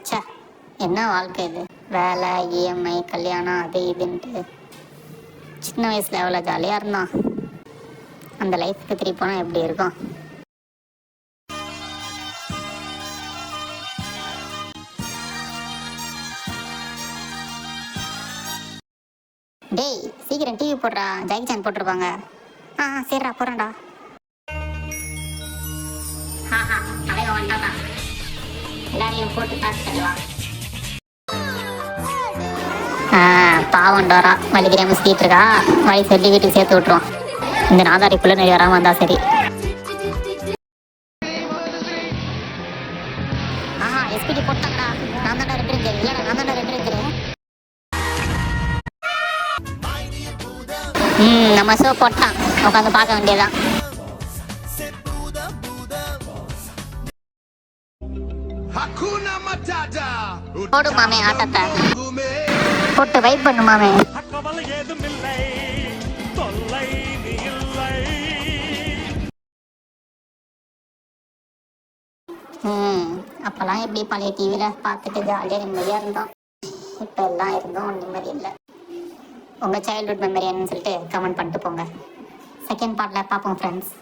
ச்சே, என்ன வாழ்க்கை இது! வேலை, இஎம்ஐ, கல்யாணம், அது இதுன்ட்டு. சின்ன வயசில் எவ்வளோ ஜாலியாக இருந்தோம். அந்த லைஃப்க்கு திருப்பி போனால் எப்படி இருக்கும்? டேய், சீக்கிரம் டிவி போடுறா, ஜாக்கி சான் போட்டிருப்பாங்க. சரிடா, போடுறேன்டா. தலைவன் வந்துட்டான்டா. எல்லாரையும் போட்டு காசு தருவா. பாவம் டோரா வழி தெரியாம சுத்திட்டு இருக்கா. வழி சொல்லி வீட்டுக்கு சேர்த்து விட்டுருவோம். இந்த நாதாரிக்குள்ள நிறைய வராம வந்தா சரி. எஸ்பிடி போட்டாங்கடா. நான் தானே ரெண்டு இருக்கிறேன். இல்லடா, நான் தானே ரெண்டு இருக்கிறேன். நம்ம ஷோ போட்டான். உட்காந்து பார்க்க வேண்டியதான். போடு மாமே ஆட்டத்தை. போட்டு வைப் பண்ணு மாமே. அப்பெல்லாம் எப்படி பழைய டிவியில பார்த்துட்டு ஜாலியாக நிம்மதியாக இருந்தோம். இப்போ எல்லாம் இருந்தோம் நிம்மதி இல்லை. உங்கள் சைல்ட்ஹுட் மெமரி என்னன்னு சொல்லிட்டு கமெண்ட் பண்ணிட்டு போங்க. செகண்ட் பார்ட்டில் பார்ப்போம் ஃப்ரெண்ட்ஸ்.